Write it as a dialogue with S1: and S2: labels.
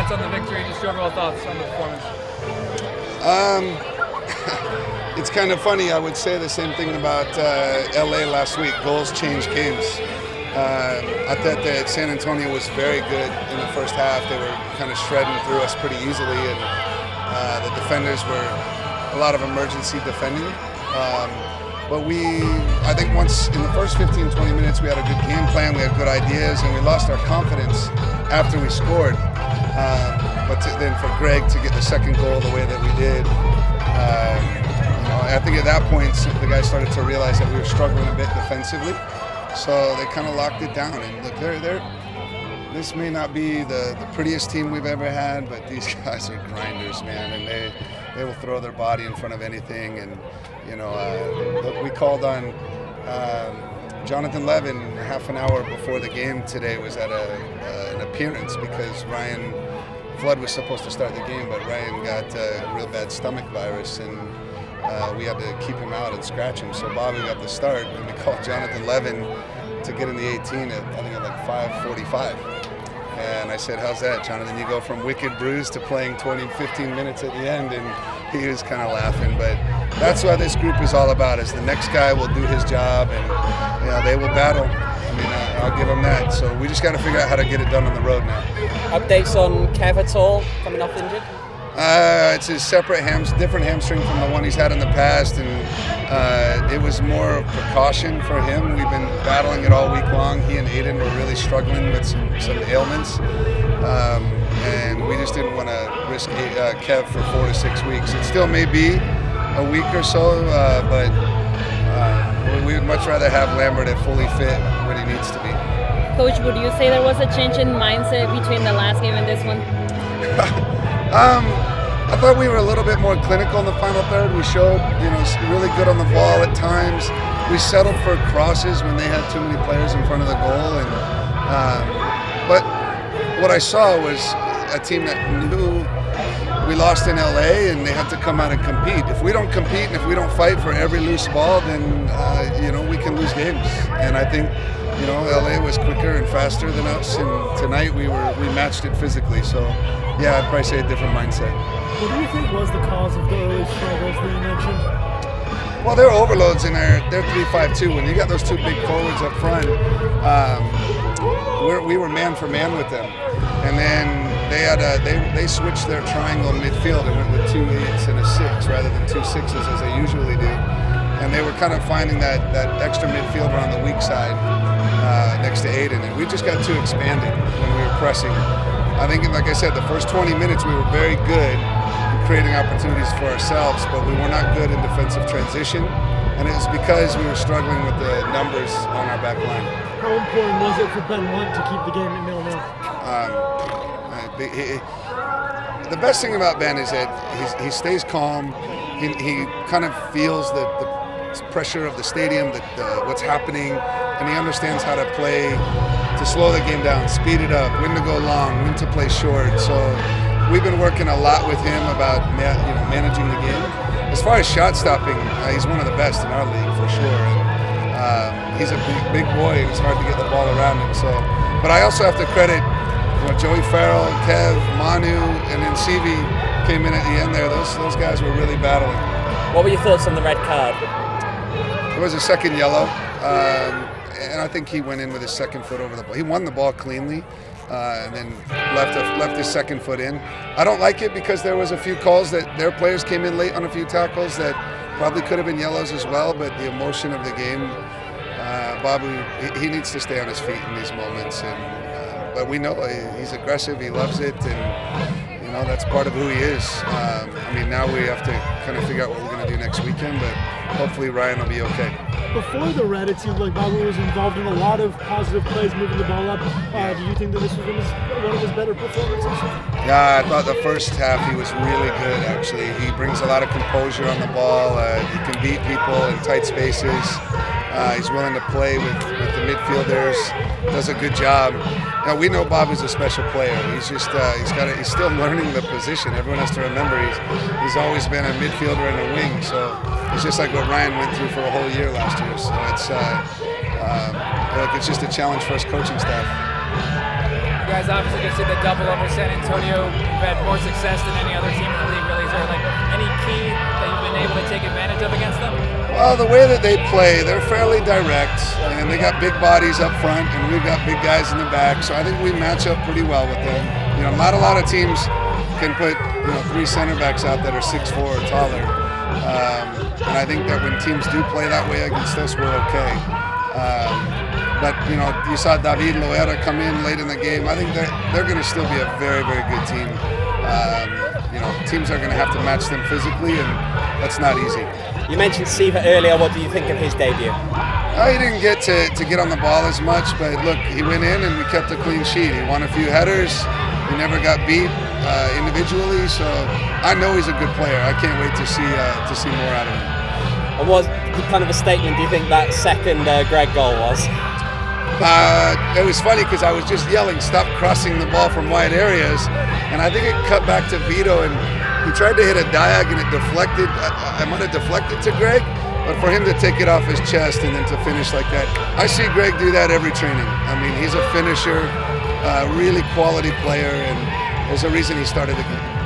S1: Congrats on the victory. Just your overall thoughts on the performance.
S2: It's kind of funny. I would say the same thing about LA last week. Goals change games. I thought that San Antonio was very good in the first half. They were kind of shredding through us pretty easily, and the defenders were a lot of emergency defending. But I think once in the first 15, 20 minutes, we had a good game plan, we had good ideas, and we lost our confidence after we scored. But then for Greg to get the second goal the way that we did, I think at that point the guys started to realize that we were struggling a bit defensively. So they kind of locked it down. And look, this may not be the prettiest team we've ever had, but these guys are grinders, man, and they will throw their body in front of anything. And look, we called on Jonathan Levin half an hour before the game today. Was at an appearance because Ryan Flood was supposed to start the game, but Ryan got a real bad stomach virus, and we had to keep him out and scratch him. So Bobby got the start, and we called Jonathan Levin to get in the 18 at like 5:45. And I said, how's that, Jonathan? You go from wicked bruised to playing 15 minutes at the end, and he was kind of laughing. But that's what this group is all about, is the next guy will do his job, and they will battle. I mean, I'll give them that. So we just got to figure out how to get it done on the road now.
S3: Updates on Kev at all, coming off injured?
S2: It's a separate different hamstring from the one he's had in the past, and it was more of precaution for him. We've been battling it all week long. He and Aiden were really struggling with some ailments, and we just didn't want to risk Kev for 4 to 6 weeks. It still may be a week or so, but we would much rather have Lambert at fully fit when he needs to be.
S4: Coach, would you say there was a change in mindset between the last game and this one?
S2: I thought we were a little bit more clinical in the final third. We showed, really good on the ball at times. We settled for crosses when they had too many players in front of the goal. But what I saw was a team that knew we lost in LA and they had to come out and compete. If we don't compete and if we don't fight for every loose ball, then we can lose games. And I think LA was quicker and faster than us, and tonight we matched it physically. So, yeah, I'd probably say a different mindset.
S5: What do you think was the cause of the early struggles that you mentioned?
S2: Well, there are overloads in there. They're 3-5-2. When you got those two big forwards up front, we were man for man with them, and then they switched their triangle midfield and went with 2 8s and a 6 rather than 2 6s as they usually do. And they were kind of finding that extra midfielder on the weak side next to Aiden, and we just got too expanded when we were pressing. I think, like I said, the first 20 minutes we were very good in creating opportunities for ourselves, but we were not good in defensive transition, and it was because we were struggling with the numbers on our back line.
S5: How important was it for Ben Lunt to keep the game at 0-0?
S2: The best thing about Ben is that he stays calm. He kind of feels the pressure of the stadium, what's happening, and he understands how to play to slow the game down, speed it up, when to go long, when to play short. So we've been working a lot with him about managing the game. As far as shot stopping, he's one of the best in our league for sure. And, he's a big boy. It's hard to get the ball around him. So, but I also have to credit Joey Farrell, Kev, Manu, and then Sivi came in at the end there. Those guys were really battling.
S3: What were your thoughts on the red card?
S2: It was a second yellow, and I think he went in with his second foot over the ball. He won the ball cleanly, and then left his second foot in. I don't like it because there was a few calls that their players came in late on a few tackles that probably could have been yellows as well, but the emotion of the game, Bobby, he needs to stay on his feet in these moments. But we know he's aggressive, he loves it, and that's part of who he is. Now we have to kind of figure out what we're going to do next weekend, but hopefully Ryan will be okay.
S5: Before the red, it seemed like Bobby was involved in a lot of positive plays, moving the ball up. Do you think that this was one of his better performances?
S2: Yeah, I thought the first half he was really good, actually. He brings a lot of composure on the ball. He can beat people in tight spaces. He's willing to play with the midfielders, does a good job. Now, we know Bob is a special player. He's just he's still learning the position. Everyone has to remember he's always been a midfielder and a wing. So it's just like what Ryan went through for a whole year last year. So it's just a challenge for us coaching staff.
S1: You guys obviously just did the double over San Antonio. You've had more success than any other team in the league, really. Is there like any key that you've been able to take advantage of against them?
S2: Well, the way that they play, they're fairly direct, and they got big bodies up front, and we've got big guys in the back. So I think we match up pretty well with them. Not a lot of teams can put 3 center backs out that are 6'4" or taller. And I think that when teams do play that way against us, we're okay. But you saw David Loera come in late in the game. I think they're going to still be a very, very good team. Teams are going to have to match them physically, and that's not easy.
S3: You mentioned Siva earlier. What do you think of his debut?
S2: He didn't get to get on the ball as much, but look, he went in and we kept a clean sheet. He won a few headers. He never got beat individually, so I know he's a good player. I can't wait to see more out of him.
S3: And what kind of a statement do you think that second Greg goal was?
S2: It was funny because I was just yelling, "Stop crossing the ball from wide areas," and I think it cut back to Vito, and he tried to hit a diag and it deflected. I might have deflected to Greg, but for him to take it off his chest and then to finish like that, I see Greg do that every training. I mean, he's a finisher, really quality player, and there's a reason he started the game.